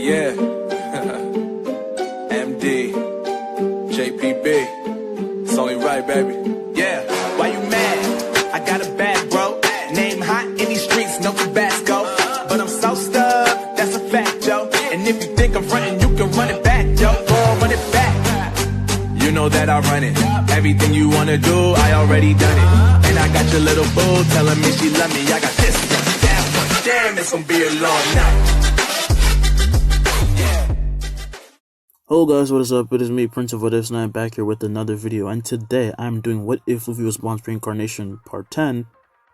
Yeah. MD. JPB. It's only right, baby. Yeah. Why you mad? I got a bad bro. Name hot in these streets, no Tabasco. But I'm so stuck, that's a fact, yo. And if you think I'm frontin', you can run it back, yo. Go run it back. You know that I run it. Everything you wanna do, I already done it. And I got your little boo telling me she love me. I got this. Damn, it's gonna be a long night. Hello guys, what is up? It is me, Prince of What Ifs, and I'm back here with another video. And today I'm doing What If Luffy Was Born Reincarnation Part 10,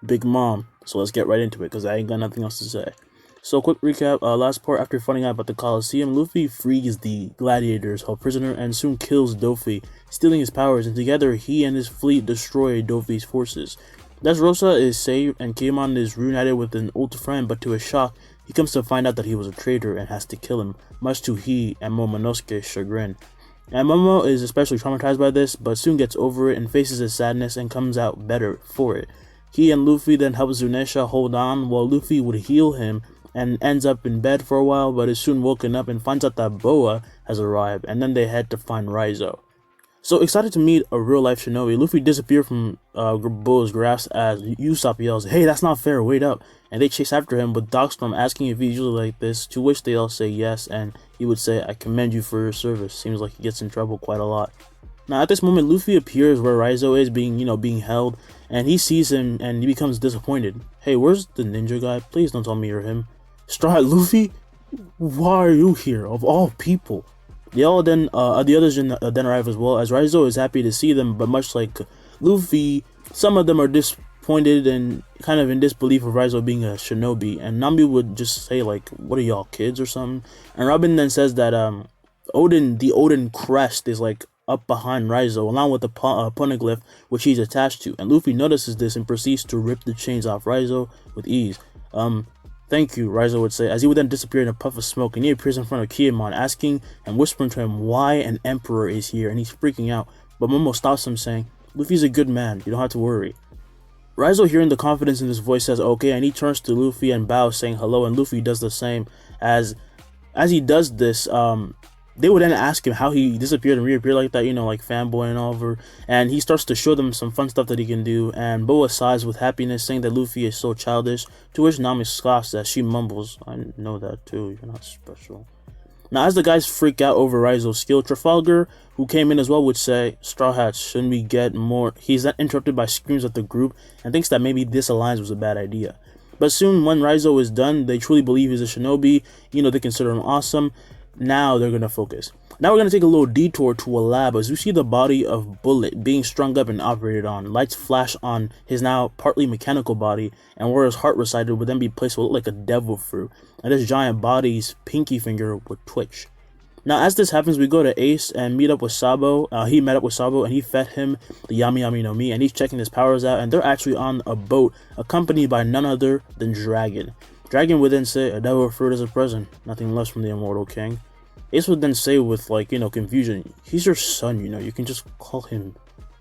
Big Mom. So let's get right into it, because I ain't got nothing else to say. So quick recap, last part, after finding out about the Coliseum, Luffy frees the gladiators held prisoner and soon kills Doffy, stealing his powers, and together he and his fleet destroy Doffy's forces. Dressrosa is saved and Kinemon is reunited with an old friend, but to his shock, he comes to find out that he was a traitor and has to kill him, much to he and Momonosuke's chagrin. And Momo is especially traumatized by this, but soon gets over it and faces his sadness and comes out better for it. He and Luffy then help Zunisha hold on while Luffy would heal him and ends up in bed for a while, but is soon woken up and finds out that Boa has arrived, and then they head to find Raizo. So excited to meet a real-life shinobi, Luffy disappeared from Boa's grasp as Usopp yells, "Hey, that's not fair, wait up!" And they chase after him with Darkstorm asking if he's usually like this, to which they all say yes, and he would say, "I commend you for your service." Seems like he gets in trouble quite a lot. Now at this moment, Luffy appears where Raizo is being held, and he sees him and he becomes disappointed. "Hey, where's the ninja guy? Please don't tell me you're him." "Straw Hat Luffy? Why are you here, of all people?" The others then arrive as well, as Raizo is happy to see them, but much like Luffy, some of them are disappointed and kind of in disbelief of Raizo being a shinobi, and Nambi would just say like, "What are y'all, kids or something?" And Robin then says that the Odin crest is like up behind Raizo, along with the poneglyph which he's attached to, and Luffy notices this and proceeds to rip the chains off Raizo with ease. "Thank you," Raizo would say, as he would then disappear in a puff of smoke, and he appears in front of Kinemon, asking and whispering to him why an emperor is here, and he's freaking out, but Momo stops him saying, "Luffy's a good man, you don't have to worry." Raizo, hearing the confidence in his voice, says okay, and he turns to Luffy and bows, saying hello, and Luffy does the same. As he does this, they would then ask him how he disappeared and reappeared like that, like fanboy and all over, and he starts to show them some fun stuff that he can do, and Boa sighs with happiness, saying that Luffy is so childish, to which Nami scoffs as she mumbles, "I know that too, you're not special." Now as the guys freak out over Raizo's skill, Trafalgar, who came in as well, would say, "Straw Hats, shouldn't we get more?" He's then interrupted by screams at the group, and thinks that maybe this alliance was a bad idea. But soon, when Raizo is done, they truly believe he's a shinobi, they consider him awesome. Now they're going to focus. Now we're going to take a little detour to a lab as we see the body of Bullet being strung up and operated on. Lights flash on his now partly mechanical body, and where his heart resided would then be placed what looked like a devil fruit, and this giant body's pinky finger would twitch. Now as this happens, we go to Ace and meet up with Sabo. He met up with Sabo and he fed him the Yami Yami no Mi, and he's checking his powers out, and they're actually on a boat accompanied by none other than Dragon. Dragon would then say, "A devil fruit is a present, nothing less from the immortal king." Ace would then say with confusion, "He's your son, you can just call him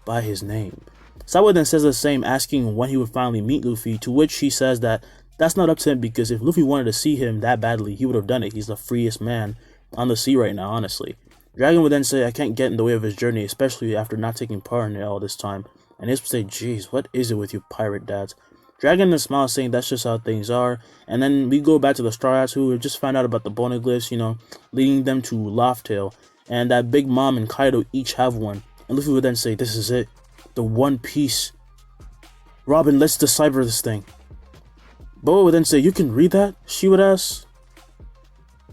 by his name." Sawa then says the same, asking when he would finally meet Luffy, to which he says that that's not up to him, because if Luffy wanted to see him that badly, he would have done it. He's the freest man on the sea right now, honestly. Dragon would then say, "I can't get in the way of his journey, especially after not taking part in it all this time." And Ace would say, "Geez, what is it with you pirate dads?" Dragon then smiles, saying that's just how things are. And then we go back to the Straw Hats, who had just found out about the poneglyphs, leading them to Loftail, and that Big Mom and Kaido each have one. And Luffy would then say, "This is it, the one piece. Robin, let's decipher this thing." Boa would then say, "You can read that?" She would ask,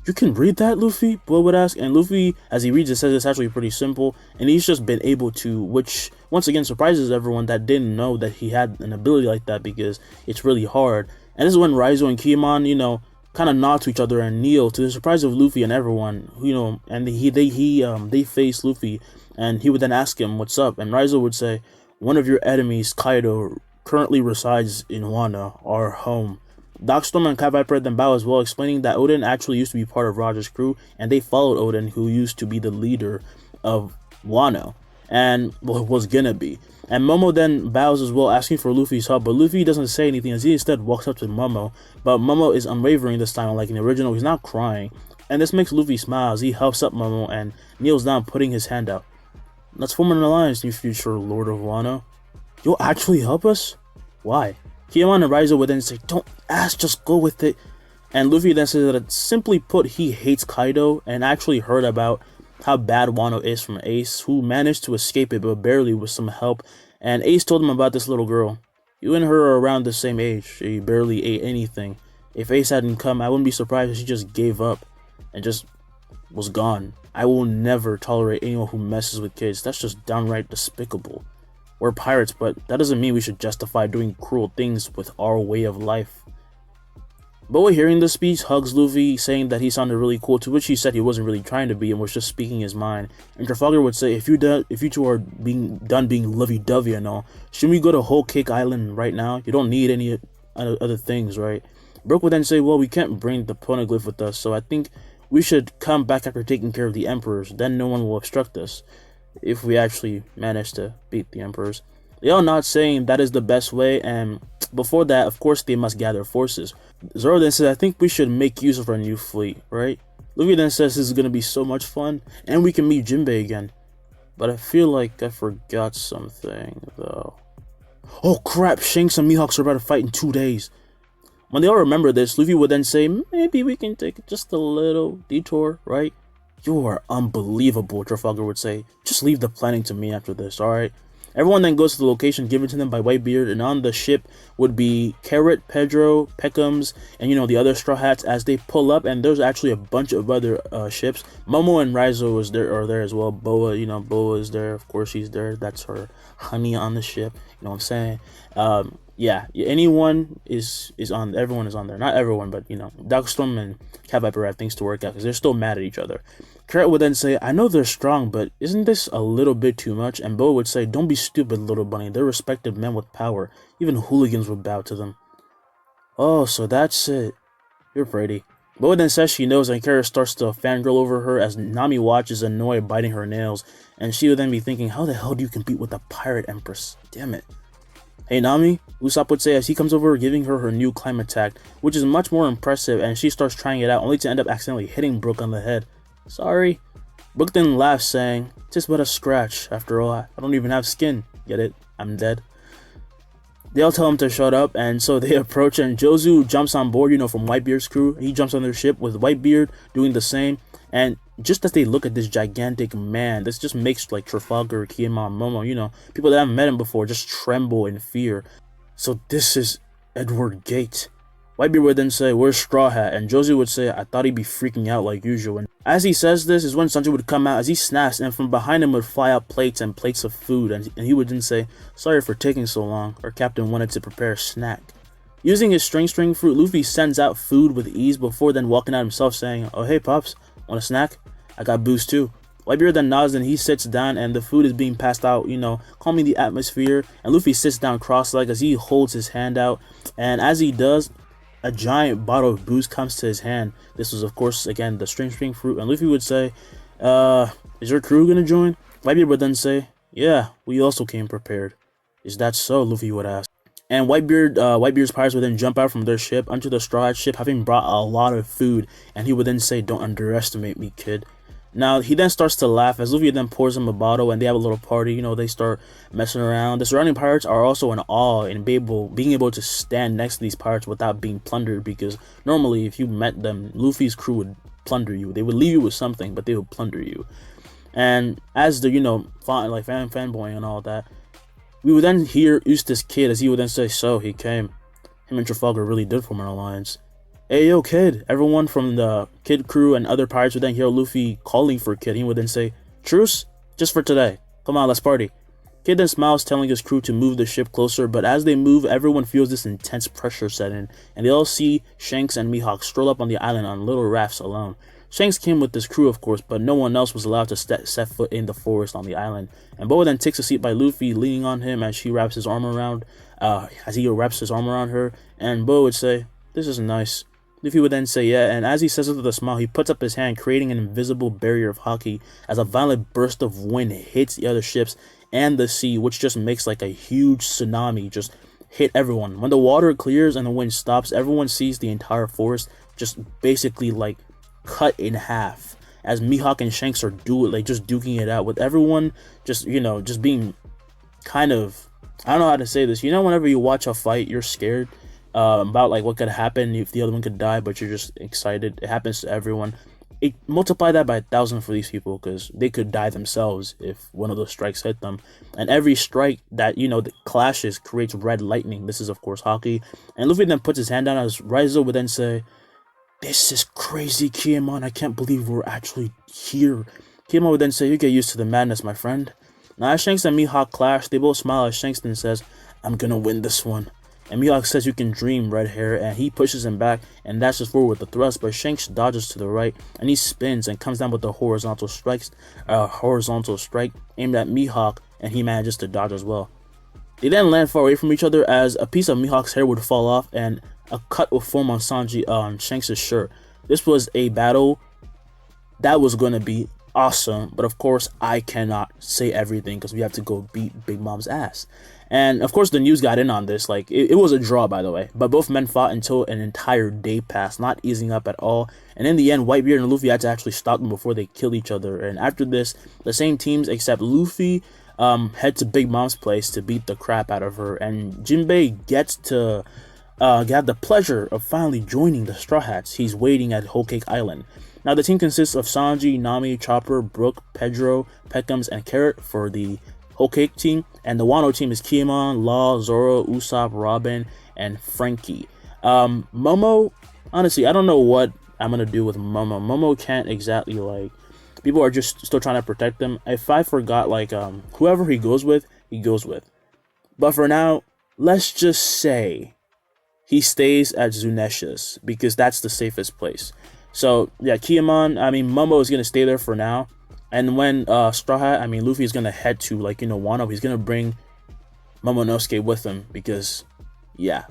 "You can read that, Luffy?" Boa would ask, and Luffy, as he reads it, says it's actually pretty simple, and he's just been able to, which once again surprises everyone that didn't know that he had an ability like that, because it's really hard. And this is when Raizo and Kinemon, kind of nod to each other and kneel, to the surprise of Luffy and everyone, and they face Luffy, and he would then ask him what's up, and Raizo would say, "One of your enemies, Kaido, currently resides in Wano, our home." Darkstorm and Kai Viper then bow as well, explaining that Odin actually used to be part of Roger's crew, and they followed Odin, who used to be the leader of Wano, and was gonna be. And Momo then bows as well, asking for Luffy's help, but Luffy doesn't say anything, as he instead walks up to Momo, but Momo is unwavering this time. Like in the original, he's not crying, And this makes Luffy smile as he helps up Momo and kneels down, putting his hand out. Let's form an alliance, new future Lord of Wano. You'll actually help us? Why? Kinemon and Raizo would then say, don't ask, just go with it. And Luffy then says that simply put, he hates Kaido and actually heard about how bad Wano is from Ace, who managed to escape it but barely with some help. And Ace told him about this little girl. You and her are around the same age. She barely ate anything. If Ace hadn't come, I wouldn't be surprised if she just gave up and just was gone. I will never tolerate anyone who messes with kids. That's just downright despicable. We're pirates, but that doesn't mean we should justify doing cruel things with our way of life. Boa, hearing this speech, hugs Luffy, saying that he sounded really cool, to which he said he wasn't really trying to be and was just speaking his mind. And Trafalgar would say, if you two are done being lovey-dovey and all, shouldn't we go to Whole Cake Island right now? You don't need any other things, right? Brook would then say, well, we can't bring the poneglyph with us, so I think we should come back after taking care of the emperors. Then no one will obstruct us, if we actually manage to beat the emperors. They all nod, saying that is the best way, and before that, of course, they must gather forces. Zoro then says, I think we should make use of our new fleet, right? Luffy then says this is going to be so much fun, and we can meet Jinbei again. But I feel like I forgot something, though. Oh crap, Shanks and Mihawk are about to fight in 2 days. When they all remember this, Luffy would then say, maybe we can take just a little detour, right? You are unbelievable, Trafalgar would say. Just leave the planning to me after this, alright? Everyone then goes to the location given to them by Whitebeard, and on the ship would be Carrot, Pedro, Peckham's, and the other Straw Hats as they pull up, and there's actually a bunch of other ships. Momo and Raizo are there as well. Boa, Boa is there, of course she's there. That's her honey on the ship, you know what I'm saying? Yeah, anyone everyone is on there. Not everyone, but Darkstorm and Cat Viper have things to work out because they're still mad at each other. Carrot would then say, I know they're strong, but isn't this a little bit too much? And Boa would say, don't be stupid, little bunny. They're respected men with power. Even hooligans would bow to them. Oh, so that's it. You're pretty. Boa then says she knows, and Carrot starts to fangirl over her as Nami watches, annoyed, biting her nails. And she would then be thinking, how the hell do you compete with a pirate empress? Damn it. Hey Nami, Usopp would say as he comes over, giving her new climb attack, which is much more impressive, and she starts trying it out only to end up accidentally hitting Brook on the head. Sorry. Brook then laughs, saying, "'Tis but a scratch. After all, I don't even have skin. Get it? I'm dead." They all tell him to shut up, and so they approach, and Jozu jumps on board, from Whitebeard's crew. He jumps on their ship with Whitebeard doing the same, and just as they look at this gigantic man, this just makes Trafalgar, Kinemon, Momo, people that haven't met him before just tremble in fear. So this is Edward Gate. Whitebeard would then say, where's Straw Hat? And Josie would say, I thought he'd be freaking out like usual. And as he says this is when Sanji would come out as he snaps, and from behind him would fly out plates and plates of food, and he would then say, sorry for taking so long, our captain wanted to prepare a snack. Using his string fruit, Luffy sends out food with ease before then walking out himself saying, oh hey Pops, want a snack? I got booze too. Whitebeard then nods and he sits down, and the food is being passed out, calming the atmosphere, and Luffy sits down cross-legged as he holds his hand out, and as he does, a giant bottle of booze comes to his hand. This was, of course, again, the string fruit, and Luffy would say, is your crew gonna join? Whitebeard would then say, yeah, we also came prepared. Is that so? Luffy would ask. And Whitebeard's pirates would then jump out from their ship onto the Straw Hat ship, having brought a lot of food, and he would then say, don't underestimate me, kid. Now, he then starts to laugh as Luffy then pours him a bottle, and they have a little party, they start messing around. The surrounding pirates are also in awe and being able to stand next to these pirates without being plundered, because normally if you met them, Luffy's crew would plunder you. They would leave you with something, but they would plunder you. And as the, fanboy and all that, we would then hear Eustace Kid as he would then say, so he came. Him and Trafalgar really did form an alliance. Hey yo Kid, everyone from the Kid crew and other pirates would then hear Luffy calling for Kid. He would then say, truce, just for today. Come on, let's party. Kid then smiles, telling his crew to move the ship closer, but as they move, everyone feels this intense pressure set in, and they all see Shanks and Mihawk stroll up on the island on little rafts alone. Shanks came with his crew, of course, but no one else was allowed to set foot in the forest on the island. And Boa then takes a seat by Luffy, leaning on him as he wraps his arm around her, and Boa would say, this is nice. Luffy would then say yeah, and as he says it with a smile, he puts up his hand, creating an invisible barrier of haki as a violent burst of wind hits the other ships and the sea, which just makes a huge tsunami just hit everyone. When the water clears and the wind stops, everyone sees the entire forest just basically cut in half as Mihawk and Shanks are just duking it out with everyone just, you know, just being kind of, I don't know how to say this. You know, whenever you watch a fight, you're scared about like what could happen if the other one could die, but you're just excited. It happens to everyone. It multiply that by 1,000 for these people, because they could die themselves if one of those strikes hit them. And every strike that, you know, that clashes creates red lightning. This is of course hockey. And Luffy then puts his hand down as Raizo would then say, "This is crazy, Kiemon. I can't believe we're actually here." Kiemon would then say, "You get used to the madness, my friend." Now as Shanks and Mihawk clash, they both smile as Shanks then says, "I'm gonna win this one." And Mihawk says, "You can dream, red hair," and he pushes him back and dashes forward with the thrust, but Shanks dodges to the right and he spins and comes down with a horizontal strike aimed at Mihawk, and he manages to dodge as well. They then land far away from each other as a piece of Mihawk's hair would fall off and a cut would form on Shanks' shirt. This was a battle that was going to be awesome, but of course I cannot say everything because we have to go beat Big Mom's ass. And of course the news got in on this. Like it was a draw, by the way, but both men fought until an entire day passed, not easing up at all. And in the end, Whitebeard and Luffy had to actually stop them before they killed each other. And after this, the same teams except Luffy head to Big Mom's place to beat the crap out of her, and Jinbei gets to get the pleasure of finally joining the Straw Hats. He's waiting at Whole Cake Island. Now the team consists of Sanji, Nami, Chopper, Brook, Pedro, Peckums, and Carrot for the Whole Cake team, and the Wano team is Kiemon, Law, Zoro, Usopp, Robin, and Frankie. Momo, honestly, I don't know what I'm gonna do with Momo. Momo can't exactly, like, people are just still trying to protect him. If I forgot, like, whoever he goes with, he goes with. But for now, let's just say he stays at Zunesha's because that's the safest place. So yeah, Momo is gonna stay there for now. And when Luffy is gonna head to, like, you know, Wano, he's gonna bring Momonosuke with him because, yeah.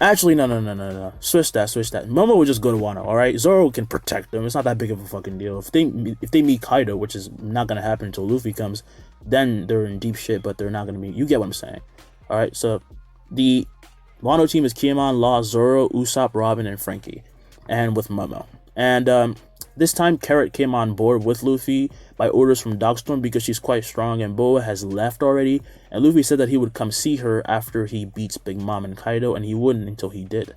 Actually, no. Switch that. Momo will just go to Wano, alright? Zoro can protect them. It's not that big of a fucking deal. If they meet Kaido, which is not gonna happen until Luffy comes, then they're in deep shit, but they're not gonna meet. You get what I'm saying. Alright, so the Wano team is Kiemon, Law, Zoro, Usopp, Robin, and Frankie. And with Momo. And this time Carrot came on board with Luffy by orders from Dogstorm because she's quite strong, and Boa has left already, and Luffy said that he would come see her after he beats Big Mom and Kaido, and he wouldn't until he did.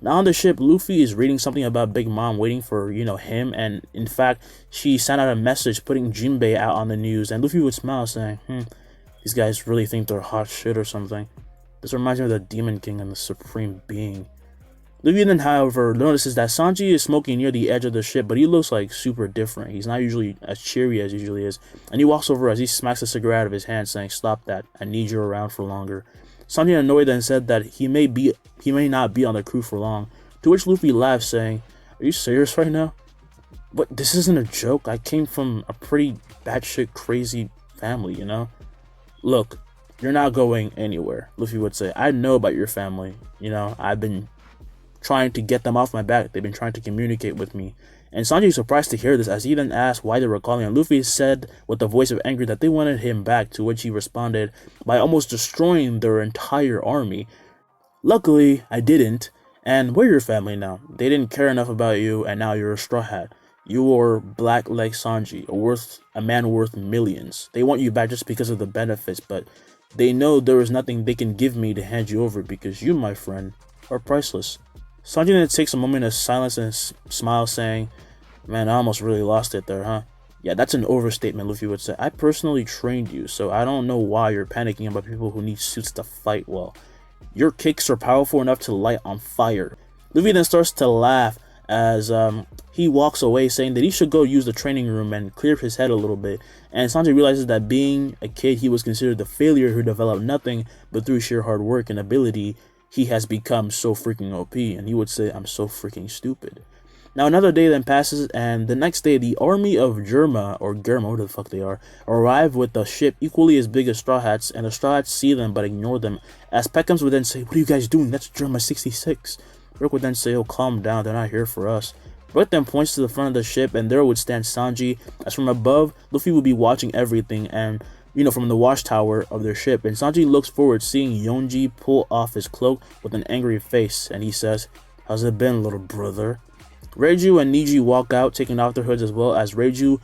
Now on the ship, Luffy is reading something about Big Mom waiting for, you know, him, and in fact she sent out a message putting Jinbei out on the news, and Luffy would smile saying, these guys really think they're hot shit or something. This reminds me of the Demon King and the Supreme Being. Luffy then, however, notices that Sanji is smoking near the edge of the ship, but he looks like super different. He's not usually as cheery as he usually is, and he walks over as he smacks a cigarette out of his hand, saying, "Stop that, I need you around for longer." Sanji, annoyed, then said that he may not be on the crew for long, to which Luffy laughs, saying, "Are you serious right now? But this isn't a joke. I came from a pretty batshit crazy family, you know? Look, you're not going anywhere," Luffy would say. "I know about your family, you know, I've been trying to get them off my back. They've been trying to communicate with me." And Sanji is surprised to hear this, as he then asked why they were calling, and Luffy said with a voice of anger that they wanted him back, to which he responded by almost destroying their entire army. "Luckily, I didn't, and we're your family now. They didn't care enough about you, and now you're a Straw Hat. You are black like Sanji, a man worth millions. They want you back just because of the benefits, but they know there is nothing they can give me to hand you over because you, my friend, are priceless." Sanji then takes a moment of silence and smiles, saying, "Man, I almost really lost it there, huh?" "Yeah, that's an overstatement," Luffy would say. "I personally trained you, so I don't know why you're panicking about people who need suits to fight well. Your kicks are powerful enough to light on fire." Luffy then starts to laugh as he walks away, saying that he should go use the training room and clear his head a little bit. And Sanji realizes that being a kid, he was considered the failure who developed nothing, but through sheer hard work and ability, he has become so freaking OP, and he would say, "I'm so freaking stupid." Now another day then passes, and the next day the army of Germa, or Germa, whatever the fuck they are, arrive with a ship equally as big as Straw Hats, and the Straw Hats see them but ignore them, as Peckums would then say, "What are you guys doing? That's Germa 66. Brook would then say, "Oh, calm down, they're not here for us." Brook then points to the front of the ship, and there would stand Sanji, as from above, Luffy would be watching everything, and you know, from the watchtower of their ship, and Sanji looks forward, seeing Yonji pull off his cloak with an angry face, and he says, "How's it been, little brother?" Raizo and Niji walk out, taking off their hoods as well, as Raizo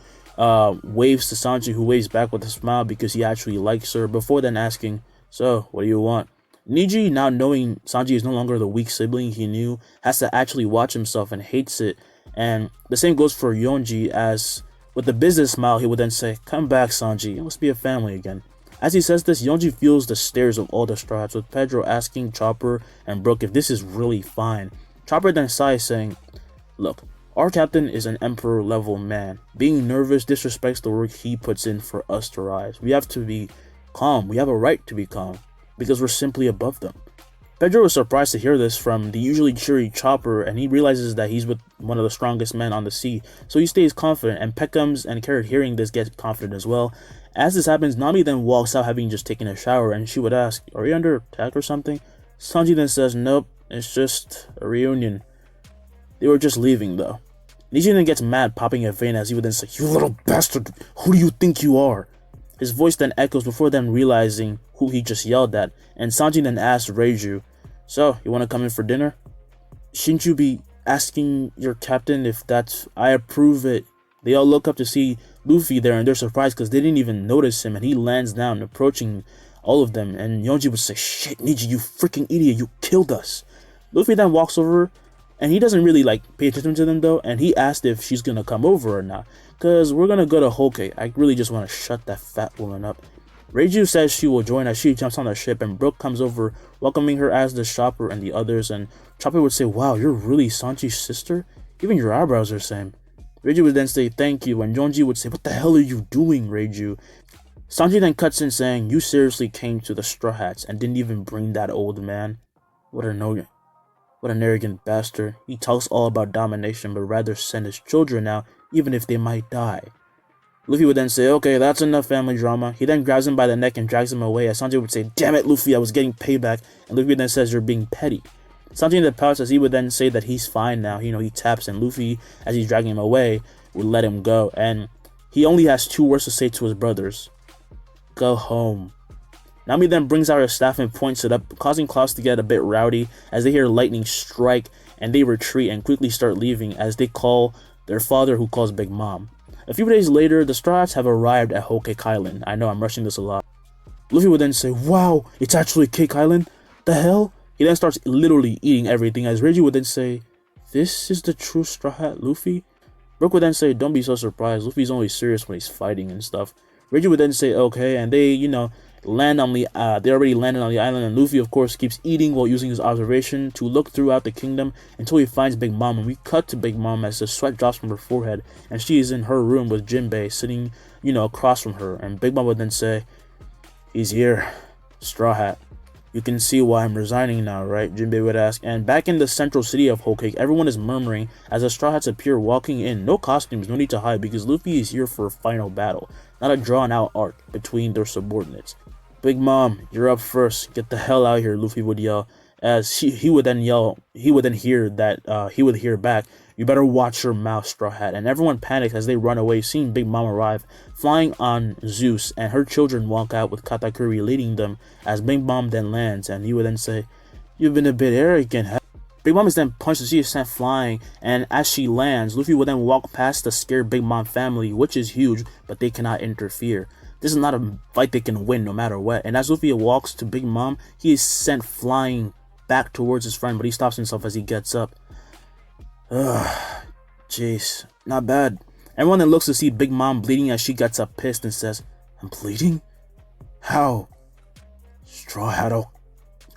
waves to Sanji, who waves back with a smile because he actually likes her, before then asking, "So, what do you want?" Niji, now knowing Sanji is no longer the weak sibling he knew, has to actually watch himself and hates it. And the same goes for Yonji, as with a business smile, he would then say, "Come back, Sanji, let's be a family again." As he says this, Yonji feels the stares of all the Straw Hats, with Pedro asking Chopper and Brook if this is really fine. Chopper then sighs, saying, "Look, our captain is an emperor level man. Being nervous disrespects the work he puts in for us to rise. We have to be calm. We have a right to be calm, because we're simply above them." Pedro was surprised to hear this from the usually cheery Chopper, and he realizes that he's with one of the strongest men on the sea, so he stays confident, and Peckham's and Carrot, hearing this, get confident as well. As this happens, Nami then walks out, having just taken a shower, and she would ask, "Are you under attack or something?" Sanji then says, "Nope, it's just a reunion. They were just leaving though." Niji then gets mad, popping a vein, as he would then say, "You little bastard, who do you think you are?" His voice then echoes before then realizing who he just yelled at, and Sanji then asks Raizo, "So, you want to come in for dinner?" "Shouldn't you be asking your captain if that's..." "I approve it." They all look up to see Luffy there, and they're surprised because they didn't even notice him, and he lands down, approaching all of them, and Yonji would say, "Shit, Niji, you freaking idiot, you killed us." Luffy then walks over, and he doesn't really pay attention to them though, and he asked if she's gonna come over or not, "Cause we're gonna go to Whole Cake. I really just want to shut that fat woman up." Raizo says she will join as she jumps on the ship, and Brook comes over, welcoming her as the Chopper and the others, and Chopper would say, "Wow, you're really Sanji's sister? Even your eyebrows are the same." Raizo would then say, "Thank you," and Yonji would say, "What the hell are you doing, Raizo?" Sanji then cuts in saying, "You seriously came to the Straw Hats and didn't even bring that old man? What an arrogant bastard. He talks all about domination, but rather send his children now, even if they might die." Luffy would then say, "Okay, that's enough family drama." He then grabs him by the neck and drags him away, as Sanji would say, "Damn it, Luffy, I was getting payback." And Luffy then says, "You're being petty." Sanji then pouts, as he would then say that he's fine now. He taps, and Luffy, as he's dragging him away, would let him go. And he only has 2 words to say to his brothers: "Go home." Nami then brings out her staff and points it up, causing Klaus to get a bit rowdy, as they hear lightning strike, and they retreat and quickly start leaving, as they call their father, who calls Big Mom. A few days later, the Straw Hats have arrived at Whole Cake Island. I know I'm rushing this a lot. Luffy would then say, "Wow, it's actually Cake Island? The hell?" He then starts literally eating everything, as Reggie would then say, "This is the true Straw Hat Luffy?" Brook would then say, "Don't be so surprised. Luffy's only serious when he's fighting and stuff." Reggie would then say, "Okay," and they, land on the, they already landed on the island, and Luffy, of course, keeps eating while using his observation to look throughout the kingdom until he finds Big Mom, and we cut to Big Mom as the sweat drops from her forehead, and she is in her room with Jinbei sitting, across from her, and Big Mom would then say, "He's here, Straw Hat. You can see why I'm resigning now, right?" Jinbei would ask. And back in the central city of Whole Cake, everyone is murmuring as the Straw Hats appear walking in. No costumes, no need to hide, because Luffy is here for a final battle, not a drawn-out arc between their subordinates. "Big Mom, you're up first. Get the hell out of here," Luffy would yell, as he would then hear back, "You better watch your mouth, Straw Hat." And everyone panics as they run away, seeing Big Mom arrive, flying on Zeus, and her children walk out with Katakuri leading them, as Big Mom then lands, and he would then say, "You've been a bit arrogant." Big Mom is then punched as she is sent flying, and as she lands, Luffy would then walk past the scared Big Mom family, which is huge, but they cannot interfere. This is not a fight they can win no matter what. And as Luffy walks to Big Mom, he is sent flying back towards his friend, but he stops himself as he gets up. Jeez, not bad. Everyone then looks to see Big Mom bleeding as she gets up pissed and says, "I'm bleeding? How? Straw Hat, I'll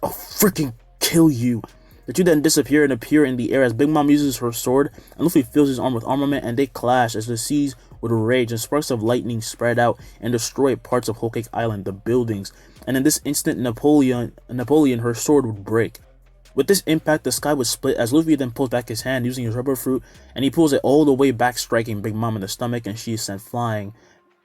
freaking kill you." The two then disappear and appear in the air as Big Mom uses her sword, and Luffy fills his arm with armament, and they clash as the seas would rage and sparks of lightning spread out and destroy parts of Whole Cake Island, the buildings. And in this instant, Napoleon, her sword would break. With this impact, the sky would split as Luffy then pulls back his hand using his rubber fruit, and he pulls it all the way back, striking Big Mom in the stomach, and she is sent flying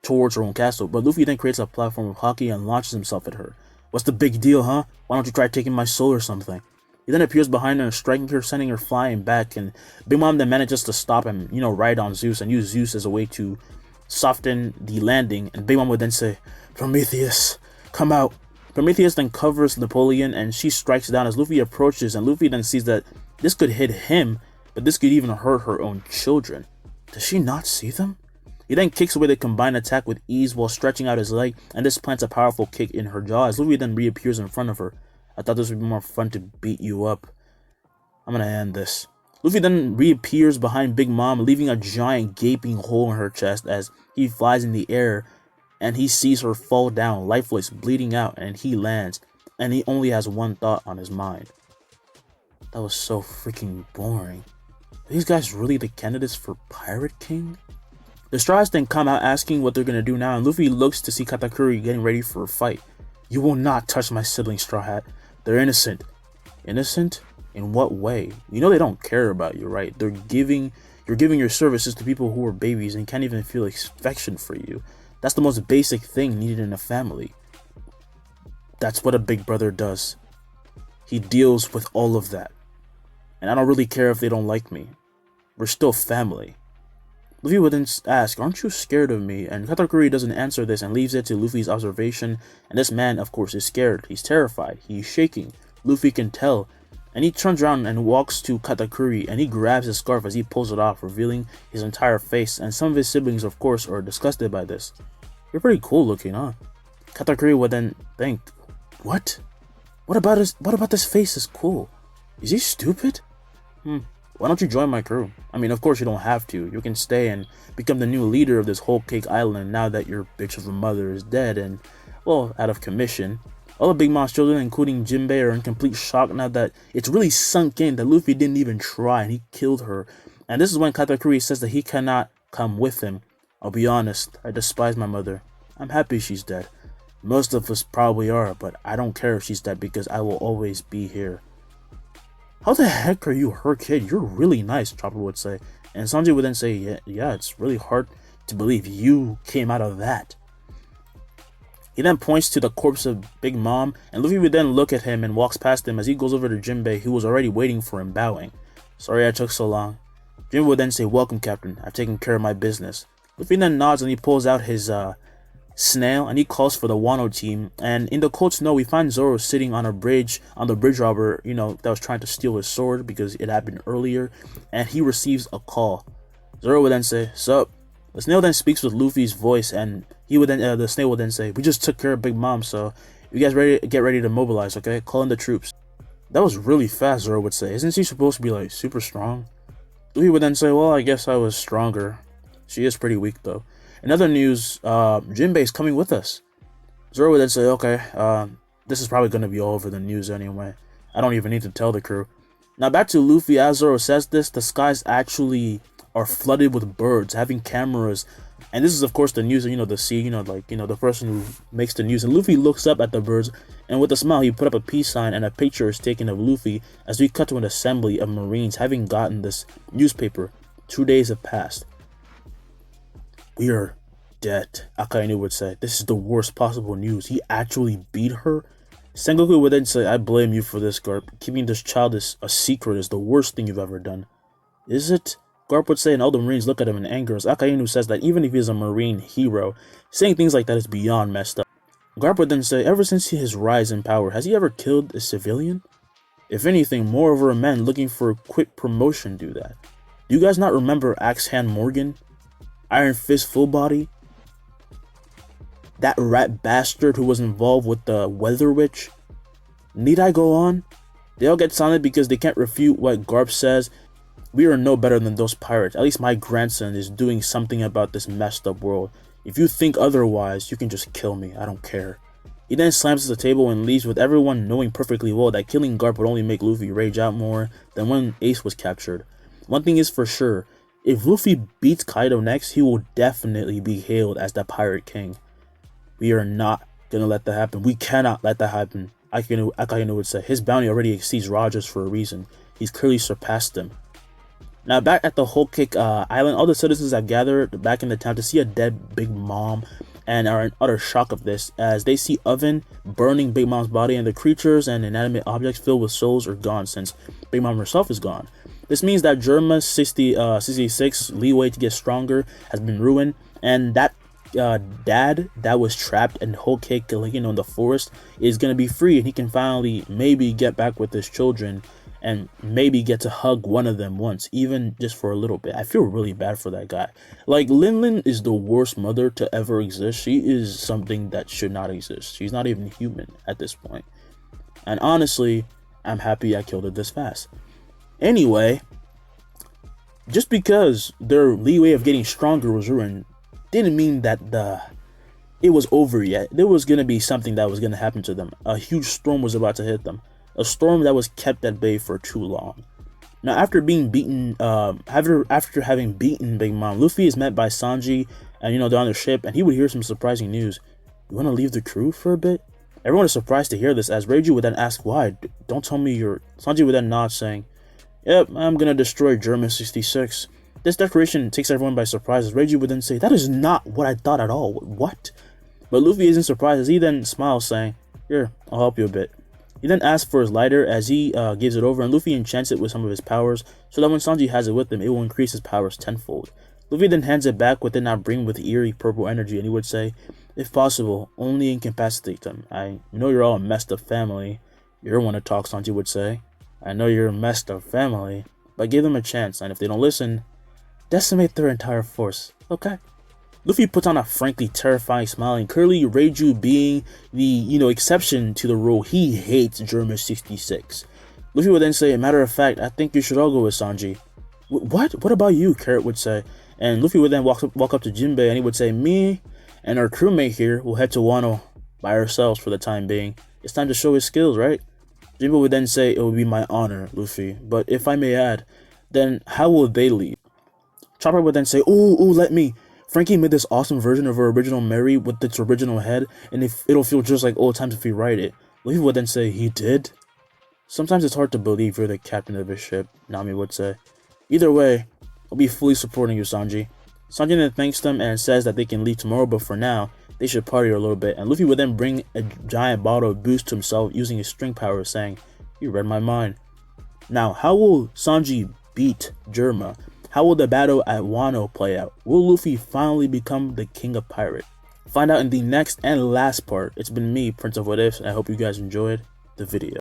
towards her own castle. But Luffy then creates a platform of hockey and launches himself at her. "What's the big deal, huh? Why don't you try taking my soul or something?" He then appears behind her and striking her, sending her flying back, and Big Mom then manages to stop him, ride on Zeus and use Zeus as a way to soften the landing. And Big Mom would then say, "Prometheus, come out." Prometheus then covers Napoleon, and she strikes down as Luffy approaches, and Luffy then sees that this could hit him, but this could even hurt her own children. Does she not see them? He then kicks away the combined attack with ease while stretching out his leg, and this plants a powerful kick in her jaw as Luffy then reappears in front of her. I thought this would be more fun to beat you up. I'm gonna end this. Luffy then reappears behind Big Mom, leaving a giant gaping hole in her chest as he flies in the air, and he sees her fall down, lifeless, bleeding out, and he lands, and he only has one thought on his mind. That was so freaking boring. Are these guys really the candidates for Pirate King? The Straw Hats then come out asking what they're gonna do now, and Luffy looks to see Katakuri getting ready for a fight. You will not touch my sibling, Straw Hat. They're innocent. Innocent? In what way? You know they don't care about you, right? You're giving your services to people who are babies and can't even feel affection for you. That's the most basic thing needed in a family. That's what a big brother does. He deals with all of that. And I don't really care if they don't like me. We're still family. Luffy would then ask, aren't you scared of me? And Katakuri doesn't answer this and leaves it to Luffy's observation. And this man, of course, is scared. He's terrified. He's shaking. Luffy can tell. And he turns around and walks to Katakuri, and he grabs his scarf as he pulls it off, revealing his entire face. And some of his siblings, of course, are disgusted by this. You're pretty cool looking, huh? Katakuri would then think, what? What about this face is cool? Is he stupid? Why don't you join my crew? I mean, of course you don't have to. You can stay and become the new leader of this whole cake island now that your bitch of a mother is dead and, well, out of commission. All the Big Mom's children, including Jinbei, are in complete shock now that it's really sunk in that Luffy didn't even try and he killed her. And this is when Katakuri says that he cannot come with him. I'll be honest, I despise my mother. I'm happy she's dead. Most of us probably are, but I don't care if she's dead because I will always be here. How the heck are you her kid? You're really nice, Chopper would say. And Sanji would then say, yeah, it's really hard to believe you came out of that. He then points to the corpse of Big Mom, and Luffy would then look at him and walks past him as he goes over to Jinbei, who was already waiting for him, bowing. Sorry I took so long. Jinbei would then say, welcome, Captain. I've taken care of my business. Luffy then nods and he pulls out his snail and he calls for the Wano team. And in the cold snow, we find Zoro sitting on the bridge robber, that was trying to steal his sword because it happened earlier. And he receives a call. Zoro would then say, sup? The snail then speaks with Luffy's voice, and the snail would then say, we just took care of Big Mom, so you guys get ready to mobilize, okay? Call in the troops. That was really fast, Zoro would say. Isn't she supposed to be like super strong? Luffy would then say, well, I guess I was stronger. She is pretty weak though. In other news, Jinbei's coming with us. Zoro would then say, okay, this is probably going to be all over the news anyway. I don't even need to tell the crew. Now back to Luffy. As Zoro says this, the skies actually are flooded with birds, having cameras. And this is of course the news, the sea, the person who makes the news. And Luffy looks up at the birds, and with a smile he put up a peace sign, and a picture is taken of Luffy as we cut to an assembly of Marines having gotten this newspaper. 2 days have passed. We are dead, Akainu would say. This is the worst possible news. He actually beat her? Sengoku would then say, I blame you for this, Garp. Keeping this child a secret is the worst thing you've ever done. Is it? Garp would say, and all the Marines look at him in anger as Akainu says that even if he is a Marine hero, saying things like that is beyond messed up. Garp would then say, ever since his rise in power, has he ever killed a civilian? If anything, moreover, men looking for a quick promotion do that. Do you guys not remember Axe Hand Morgan? Iron Fist Full Body? That rat bastard who was involved with the Weather Witch? Need I go on? They all get silent because they can't refute what Garp says. We are no better than those pirates. At least my grandson is doing something about this messed up world. If you think otherwise, you can just kill me. I don't care. He then slams the table and leaves with everyone knowing perfectly well that killing Garp would only make Luffy rage out more than when Ace was captured. One thing is for sure, if Luffy beats Kaido next, he will definitely be hailed as the Pirate King. We are not gonna let that happen. We cannot let that happen. Akainu would say. His bounty already exceeds Roger's for a reason. He's clearly surpassed him. Now back at the Whole Cake Island, all the citizens have gathered back in the town to see a dead Big Mom and are in utter shock of this as they see Oven burning Big Mom's body, and the creatures and inanimate objects filled with souls are gone since Big Mom herself is gone. This means that Germa's 66 leeway to get stronger has been ruined, and that dad that was trapped in Whole Cake, in the forest is going to be free, and he can finally maybe get back with his children and maybe get to hug one of them once, even just for a little bit. I feel really bad for that guy. Like, Lin is the worst mother to ever exist. She is something that should not exist. She's not even human at this point. And honestly, I'm happy I killed her this fast. Anyway, just because their leeway of getting stronger was ruined didn't mean that it was over yet. There was going to be something that was going to happen to them. A huge storm was about to hit them. A storm that was kept at bay for too long. Now, after being beaten, after having beaten Big Mom, Luffy is met by Sanji, and they're on their ship, and he would hear some surprising news. You want to leave the crew for a bit? Everyone is surprised to hear this, as Raizo would then ask why. Don't tell me you're... Sanji would then nod, saying, "Yep, I'm gonna destroy Germa 66. This declaration takes everyone by surprise, as Raizo would then say, "That is not what I thought at all. What?" But Luffy isn't surprised, as he then smiles, saying, "Here, I'll help you a bit." He then asks for his lighter, as he gives it over, and Luffy enchants it with some of his powers, so that when Sanji has it with him, it will increase his powers tenfold. Luffy then hands it back with it now bring with eerie purple energy, and he would say, "If possible, only incapacitate them. I know you're all a messed up family." "You want to talk," Sanji would say. "I know you're a messed up family, but give them a chance, and if they don't listen, decimate their entire force, okay?" Luffy puts on a frankly terrifying smile, and clearly Raizo being the exception to the rule, he hates Germa 66. Luffy would then say, "Matter of fact, I think you should all go with Sanji." What? What about you?" Carrot would say. And Luffy would then walk up to Jinbei, and he would say, "Me and our crewmate here will head to Wano by ourselves for the time being. It's time to show his skills, right?" Jinbei would then say, "It would be my honor, Luffy, but if I may add, then how will they leave?" Chopper would then say, ooh, let me. Frankie made this awesome version of her original Mary with its original head, and it'll feel just like old times if we write it." Luffy would then say, "He did?" "Sometimes it's hard to believe you're the captain of a ship," Nami would say. "Either way, I'll be fully supporting you, Sanji." Sanji then thanks them and says that they can leave tomorrow, but for now, they should party a little bit, and Luffy would then bring a giant bottle of boost to himself using his string power, saying, "You read my mind." Now, how will Sanji beat Germa? How will the battle at Wano play out? Will Luffy finally become the king of pirate? Find out in the next and last part. It's been me, Prince of What Ifs, and I hope you guys enjoyed the video.